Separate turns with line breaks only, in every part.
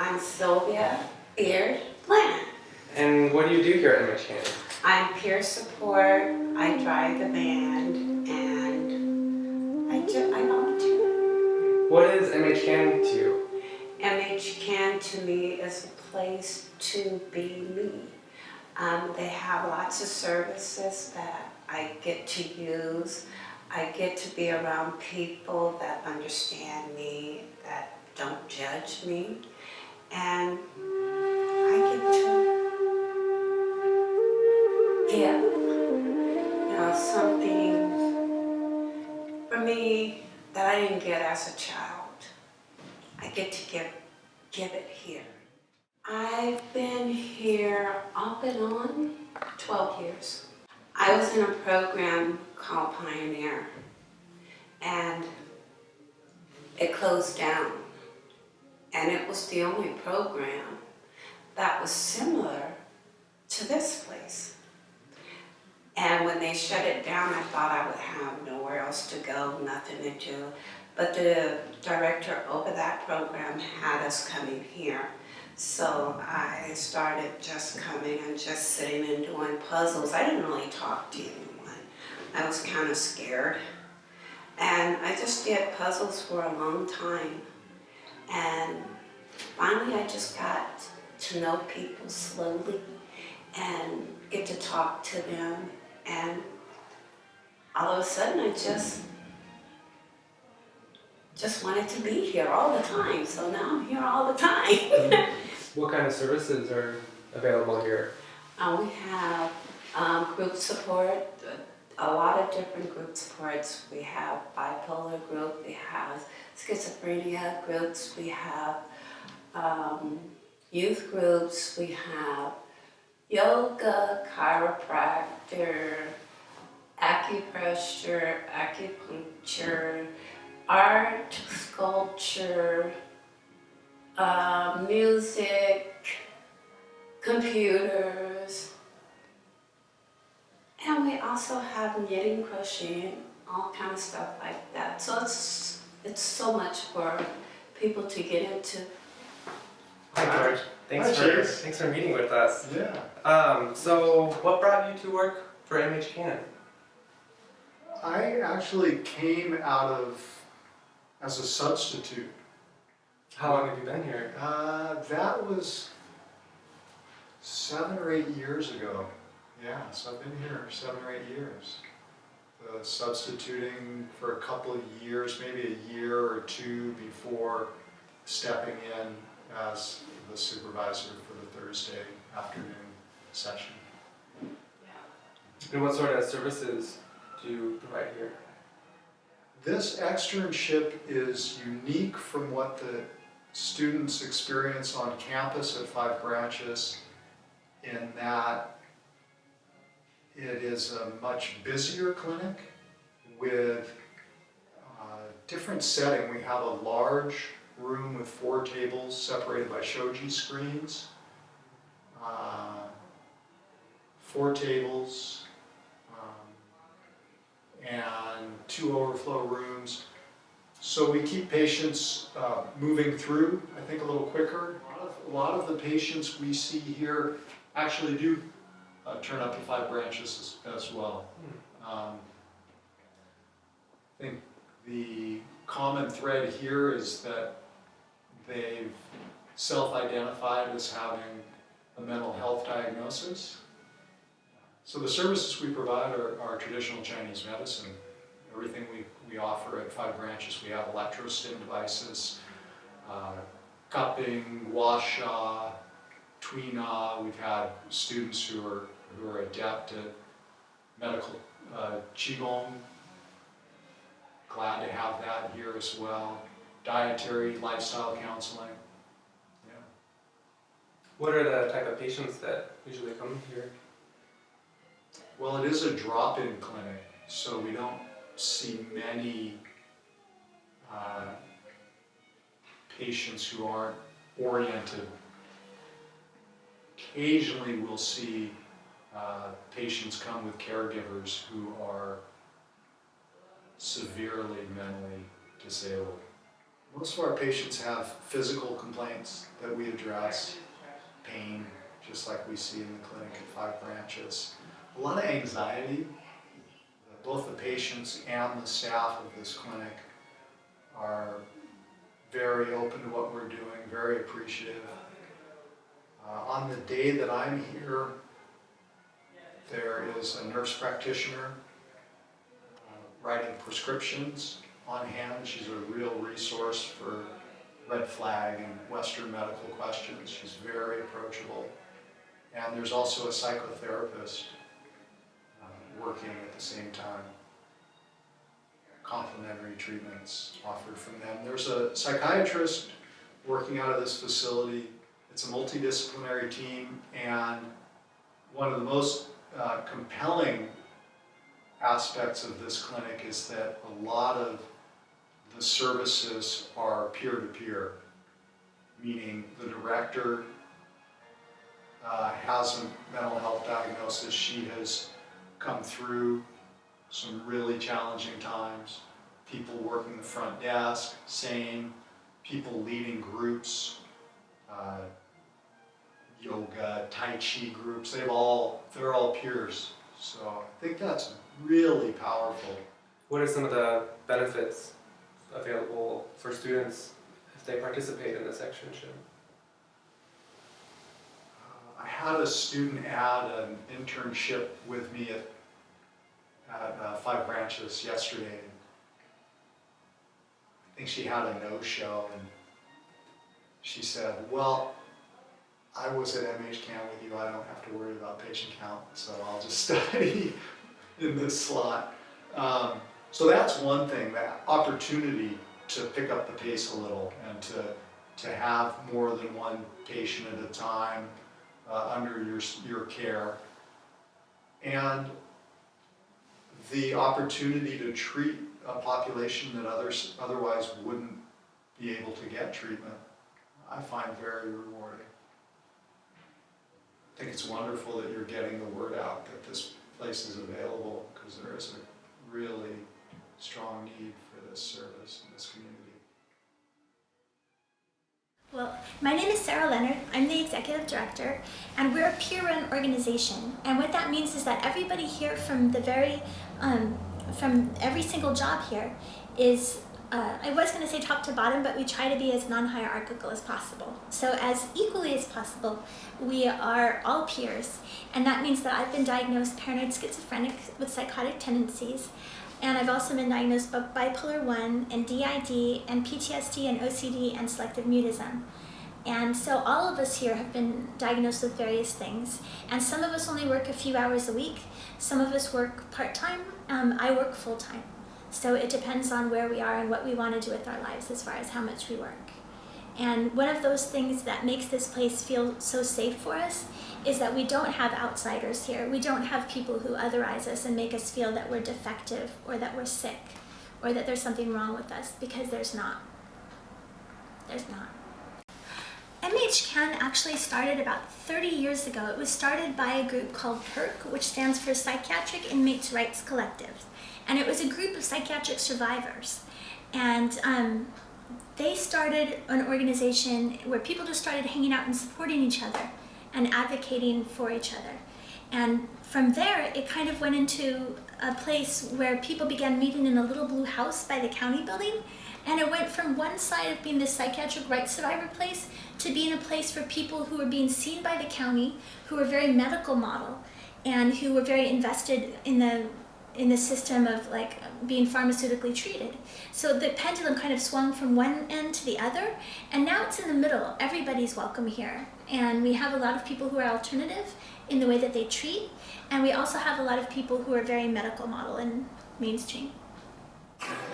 I'm Sylvia Beard Bland.
And what do you do here at MHCAN?
I'm peer support, I drive the band, and I volunteer.
What is MHCAN to you?
MHCAN to me is a place to be me. They have lots of services that I get to use. I get to be around people that understand me, that don't judge me, and I get to give, something for me that I didn't get as a child. I get to give it here. I've been here off and on 12 years. I was in a program called Pioneer, and it closed down. And it was the only program that was similar to this place. And when they shut it down, I thought I would have nowhere else to go, nothing to do. But the director over that program had us coming here. So I started just coming and just sitting and doing puzzles. I didn't really talk to anyone. I was kind of scared. And I just did puzzles for a long time. And finally I just got to know people slowly and get to talk to them. And all of a sudden I just wanted to be here all the time. So now I'm here all the time.
What kind of services are available here?
We have group support, a lot of different group supports. We have bipolar group, we have schizophrenia groups, we have youth groups, we have yoga, chiropractor, acupressure, acupuncture, art, sculpture, music, computers, and we also have knitting, crocheting, all kind of stuff like that. So it's so much for people to get into.
Hi George, thanks for meeting with us.
Yeah.
So what brought you to work for MHCAN?
I actually came out of as a substitute.
How long have you been here?
That was 7 or 8 years ago. Yeah, so I've been here 7 or 8 years. Substituting for a couple of years, maybe a year or two before stepping in as the supervisor for the Thursday afternoon session.
And what sort of services do you provide here?
This externship is unique from what the students experience on campus at Five Branches in that it is a much busier clinic with a different setting. We have a large room with 4 tables separated by shoji screens, 4 tables, and 2 overflow rooms. So we keep patients moving through, I think, a little quicker. A lot of the patients we see here actually do turn up to Five Branches as well. I think the common thread here is that they've self-identified as having a mental health diagnosis. So the services we provide are traditional Chinese medicine. Everything we offer at Five Branches, we have electrostim devices, cupping, washa, tuina. We've had students who are adept at medical qigong. Glad to have that here as well. Dietary, lifestyle counseling. Yeah.
What are the type of patients that usually come here?
Well, it is a drop-in clinic, so we don't see many patients who aren't oriented. Occasionally we'll see patients come with caregivers who are severely mentally disabled. Most of our patients have physical complaints that we address, pain, just like we see in the clinic at 5 branches. A lot of anxiety. Both the patients and the staff of this clinic are very open to what we're doing, very appreciative. On the day that I'm here, there is a nurse practitioner writing prescriptions on hand. She's a real resource for red flag and Western medical questions. She's very approachable. And there's also a psychotherapist working at the same time. Complementary treatments offered from them. There's a psychiatrist working out of this facility. It's a multidisciplinary team, and one of the most compelling aspects of this clinic is that a lot of the services are peer-to-peer, meaning the director has a mental health diagnosis. She has come through some really challenging times. People working the front desk, same. People leading groups, yoga, Tai Chi groups. They're all peers. So I think that's really powerful.
What are some of the benefits available for students if they participate in this externship?
I had a student add an internship with me at 5 branches yesterday. I think she had a no-show, and she said, well, I was at MHCAN with you, I don't have to worry about patient count, so I'll just study in this slot. So that's one thing, that opportunity to pick up the pace a little and to have more than one patient at a time under your care. And the opportunity to treat a population that otherwise wouldn't be able to get treatment, I find very rewarding. I think it's wonderful that you're getting the word out that this place is available, because there is a really strong need for this service in this community.
Well, my name is Sarah Leonard. I'm the executive director, and we're a peer-run organization. And what that means is that everybody here from every single job here is, I was going to say top to bottom, but we try to be as non-hierarchical as possible. So as equally as possible, we are all peers. And that means that I've been diagnosed paranoid schizophrenic with psychotic tendencies. And I've also been diagnosed with bipolar 1 and DID and PTSD and OCD and selective mutism. And so all of us here have been diagnosed with various things. And some of us only work a few hours a week. Some of us work part-time. I work full-time. So it depends on where we are and what we want to do with our lives as far as how much we work. And one of those things that makes this place feel so safe for us is that we don't have outsiders here. We don't have people who otherize us and make us feel that we're defective or that we're sick or that there's something wrong with us, because there's not. There's not. MHCAN actually started about 30 years ago. It was started by a group called PIRC, which stands for Psychiatric Inmates' Rights Collective. And it was a group of psychiatric survivors. And they started an organization where people just started hanging out and supporting each other and advocating for each other. And from there, it kind of went into a place where people began meeting in a little blue house by the county building. And it went from one side of being this psychiatric rights survivor place to being a place for people who were being seen by the county, who were very medical model, and who were very invested in the system of like being pharmaceutically treated. So the pendulum kind of swung from one end to the other, and now it's in the middle. Everybody's welcome here. And we have a lot of people who are alternative in the way that they treat, and we also have a lot of people who are very medical model and mainstream.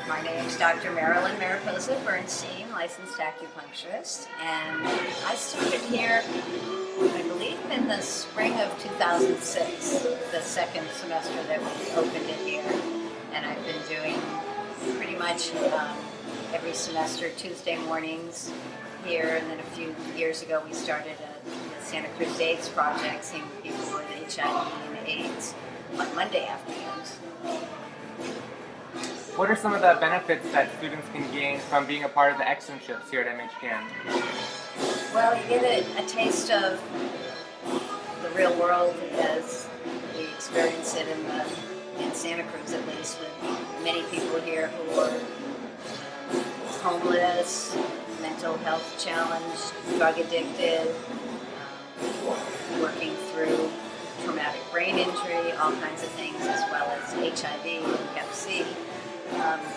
My name is Dr. Marilyn Mariposa Bernstein, licensed acupuncturist, and I started here, I believe, in the spring of 2006, the second semester that we opened it here. And I've been doing pretty much every semester Tuesday mornings here, and then a few years ago we started the Santa Cruz AIDS Project, seeing people with HIV and AIDS on Monday afternoons.
What are some of the benefits that students can gain from being a part of the externships here at MHCAN?
Well, you get a taste of the real world as we experience it in Santa Cruz, at least, with many people here who are homeless, mental health challenged, drug addicted, working through traumatic brain injury, all kinds of things, as well as HIV and Hep C.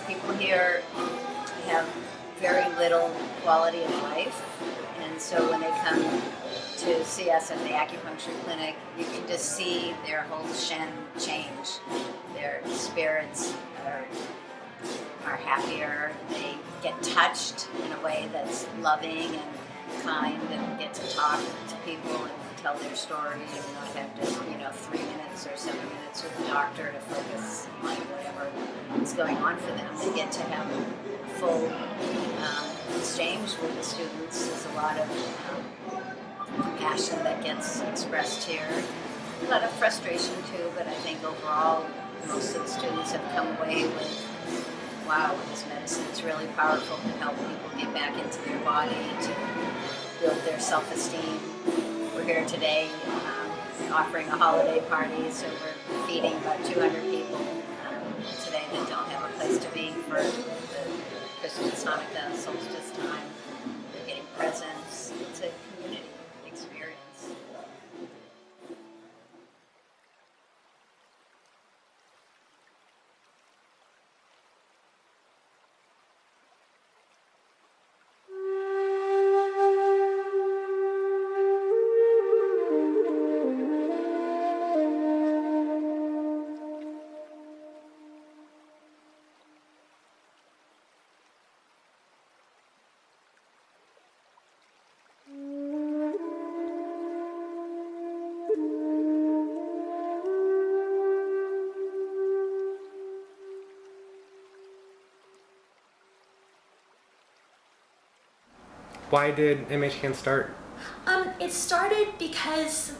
People here have very little quality of life, and so when they come to see us at the acupuncture clinic, you can just see their whole shen change. Their spirits are happier, they get touched in a way that's loving and kind, and get to talk to people and tell their story and not have just, 3 minutes or 7 minutes with the doctor to focus on whatever is going on for them. They get to have a full exchange with the students. There's a lot of compassion that gets expressed here. A lot of frustration too, but I think overall most of the students have come away with, wow, this medicine is really powerful to help people get back into their body, to build their self-esteem. We're here today offering a holiday party, so we're feeding about 200 people today that don't have a place to be for the Christmas, Hanukkah, solstice time. They're getting presents. It's a community experience.
Why did MHCAN start?
It started because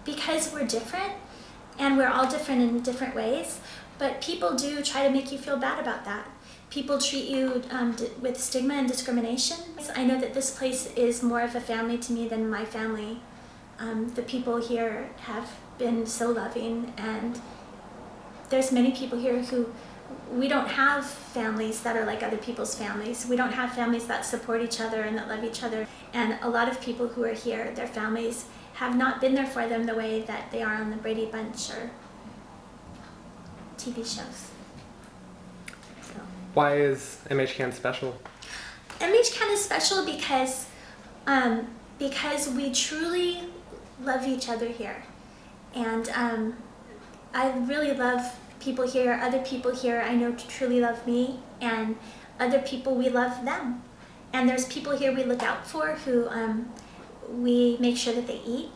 because we're different, and we're all different in different ways, but people do try to make you feel bad about that. People treat you with stigma and discrimination. I know that this place is more of a family to me than my family. The people here have been so loving, and there's many people here who we don't have families that are like other people's families. We don't have families that support each other and that love each other. And a lot of people who are here, their families have not been there for them the way that they are on the Brady Bunch or TV shows. So.
Why is MHCAN special?
MHCAN is special because we truly love each other here. And I really love people here, other people here I know truly love me, and other people, we love them. And there's people here we look out for who we make sure that they eat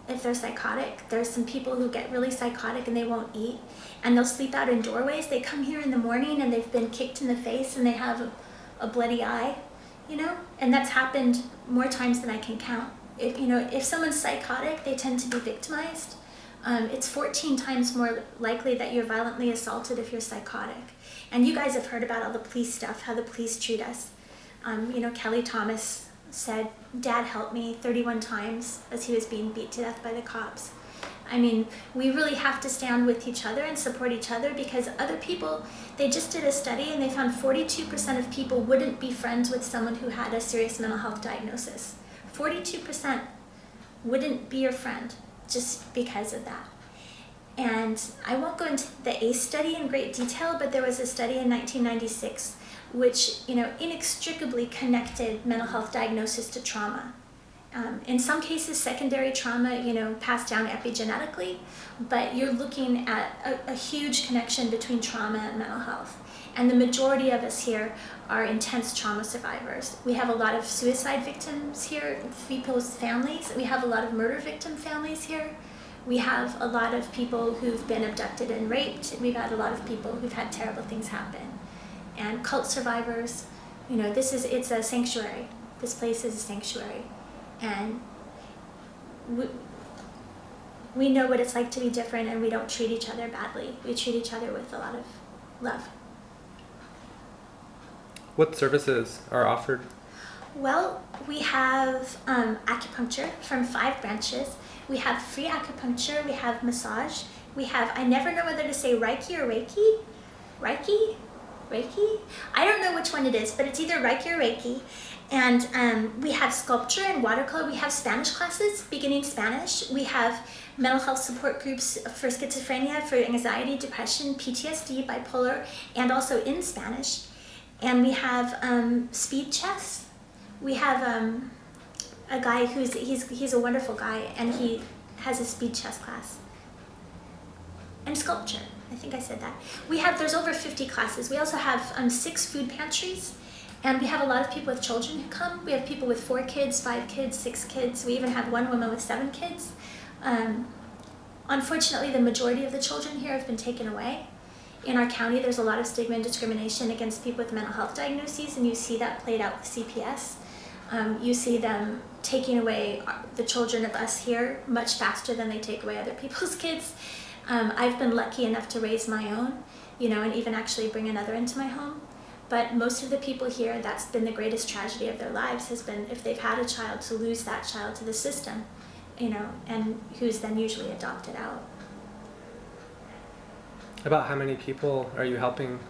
if they're psychotic. There's some people who get really psychotic and they won't eat, and they'll sleep out in doorways. They come here in the morning and they've been kicked in the face and they have a bloody eye, and that's happened more times than I can count. If someone's psychotic, they tend to be victimized. It's 14 times more likely that you're violently assaulted if you're psychotic. And you guys have heard about all the police stuff, how the police treat us. Kelly Thomas said, "Dad helped me," 31 times as he was being beat to death by the cops. I mean, we really have to stand with each other and support each other, because other people, they just did a study and they found 42% of people wouldn't be friends with someone who had a serious mental health diagnosis. 42% wouldn't be your friend just because of that. And I won't go into the ACE study in great detail, but there was a study in 1996 which inextricably connected mental health diagnosis to trauma. In some cases, secondary trauma, passed down epigenetically, but you're looking at a huge connection between trauma and mental health. And the majority of us here are intense trauma survivors. We have a lot of suicide victims here, people's families. We have a lot of murder victim families here. We have a lot of people who've been abducted and raped. We've had a lot of people who've had terrible things happen. And cult survivors, it's a sanctuary. This place is a sanctuary. And we know what it's like to be different, and we don't treat each other badly. We treat each other with a lot of love.
What services are offered?
Well, we have acupuncture from 5 branches. We have free acupuncture. We have massage. We have, I never know whether to say Reiki or Reiki. Reiki? Reiki? I don't know which one it is, but it's either Reiki or Reiki. And we have sculpture and watercolor. We have Spanish classes, beginning Spanish. We have mental health support groups for schizophrenia, for anxiety, depression, PTSD, bipolar, and also in Spanish. And we have speed chess. We have a guy he's a wonderful guy, and he has a speed chess class. And sculpture. I think I said that. There's over 50 classes. We also have 6 food pantries, and we have a lot of people with children who come. We have people with 4 kids, 5 kids, 6 kids. We even have one woman with 7 kids. Unfortunately, the majority of the children here have been taken away. In our county, there's a lot of stigma and discrimination against people with mental health diagnoses, and you see that played out with CPS. You see them taking away the children of us here much faster than they take away other people's kids. I've been lucky enough to raise my own, and even actually bring another into my home. But most of the people here, that's been the greatest tragedy of their lives, has been if they've had a child, to lose that child to the system, and who's then usually adopted out.
About how many people are you helping?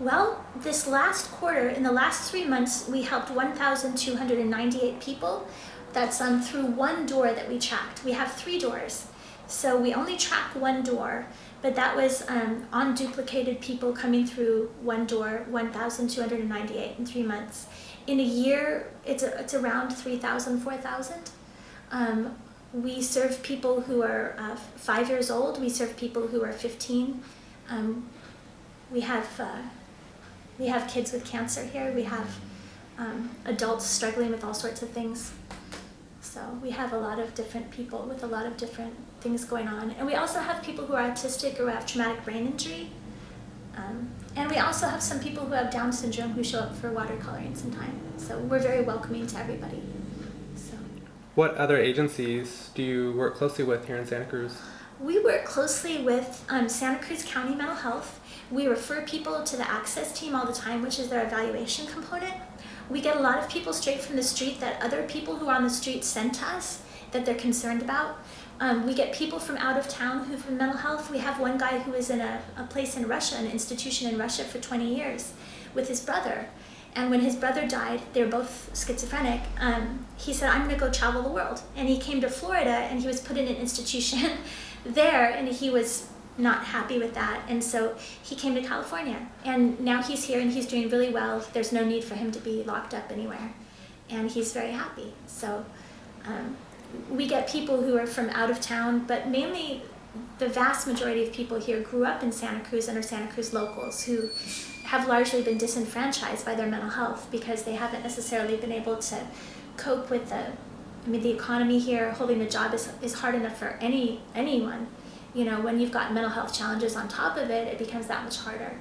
Well, this last quarter, in the last 3 months, we helped 1,298 people. That's through one door that we tracked. We have 3 doors. So we only track one door, but that was unduplicated people coming through one door, 1,298 in 3 months. In a year, it's around 3,000, 4,000. We serve people who are 5 years old. We serve people who are 15. We have kids with cancer here. We have adults struggling with all sorts of things. So we have a lot of different people with a lot of different things going on. And we also have people who are autistic or have traumatic brain injury. And we also have some people who have Down syndrome who show up for watercoloring sometimes. So we're very welcoming to everybody. So.
What other agencies do you work closely with here in Santa Cruz?
We work closely with Santa Cruz County Mental Health. We refer people to the Access team all the time, which is their evaluation component. We get a lot of people straight from the street that other people who are on the street send to us that they're concerned about. We get people from out of town who have mental health. We have one guy who is in a place in Russia, an institution in Russia for 20 years with his brother. And when his brother died, they were both schizophrenic, he said, I'm gonna go travel the world. And he came to Florida and he was put in an institution there, and he was not happy with that, and so he came to California, and now he's here and he's doing really well. There's no need for him to be locked up anywhere, and he's very happy. So we get people who are from out of town, but mainly the vast majority of people here grew up in Santa Cruz and are Santa Cruz locals who have largely been disenfranchised by their mental health because they haven't necessarily been able to cope with the economy here. Holding a job is hard enough for anyone. When you've got mental health challenges on top of it, it becomes that much harder.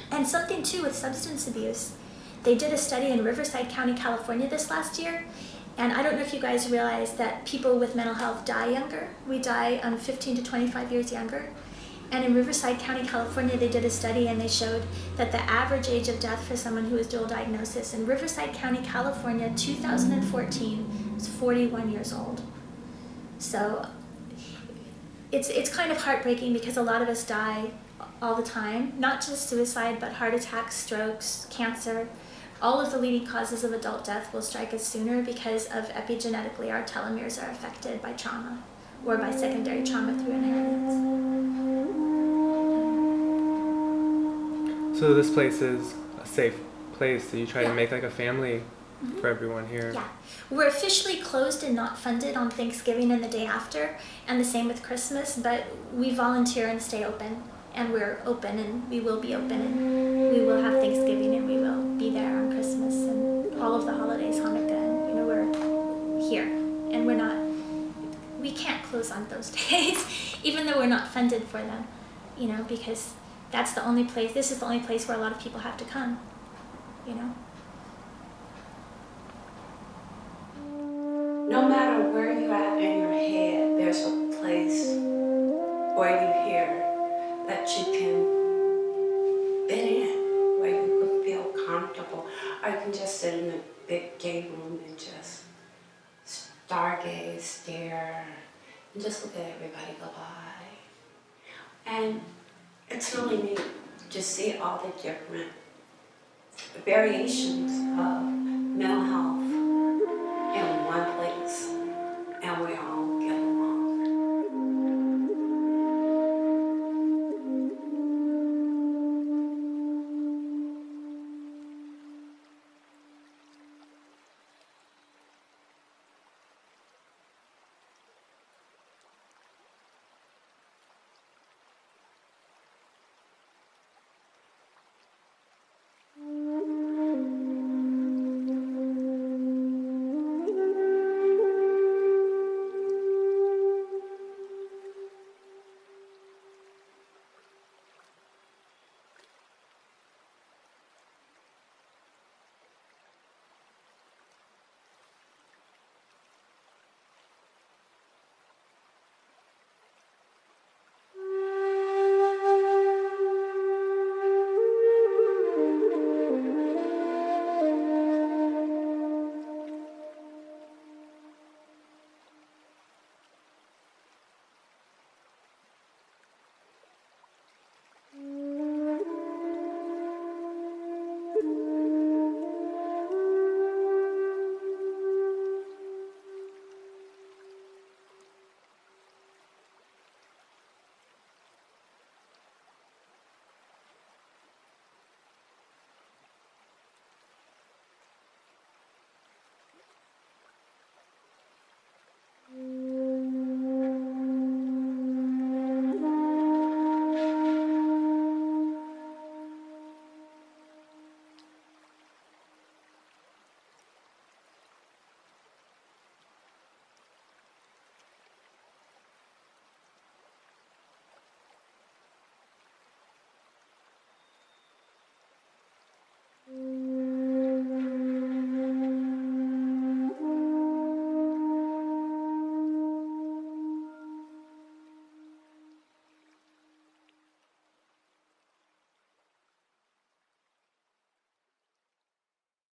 And something too with substance abuse. They did a study in Riverside County, California this last year, and I don't know if you guys realize that people with mental health die younger. We die 15 to 25 years younger. And in Riverside County, California, they did a study and they showed that the average age of death for someone who is dual diagnosis in Riverside County, California, 2014, was 41 years old. So it's kind of heartbreaking because a lot of us die all the time, not just suicide, but heart attacks, strokes, cancer. All of the leading causes of adult death will strike us sooner because of epigenetically our telomeres are affected by trauma or by secondary trauma through inheritance.
So this place is a safe place, so you try to
Yeah.
make like a family for everyone here.
Yeah, we're officially closed and not funded on Thanksgiving and the day after, and the same with Christmas, but we volunteer and stay open, and we're open, and we will be open, and we will have Thanksgiving, and we will be there on Christmas, and all of the holidays, Hanukkah, and we're here, and we can't close on those days, even though we're not funded for them, because this is the only place where a lot of people have to come,
No matter where you're at in your head, there's a place or you hear that you can fit in, where you could feel comfortable, or you can just sit in a big game room and just stargaze, stare, and just look at everybody go by. And it's really neat to see all the different variations of mental health in one place, and we're all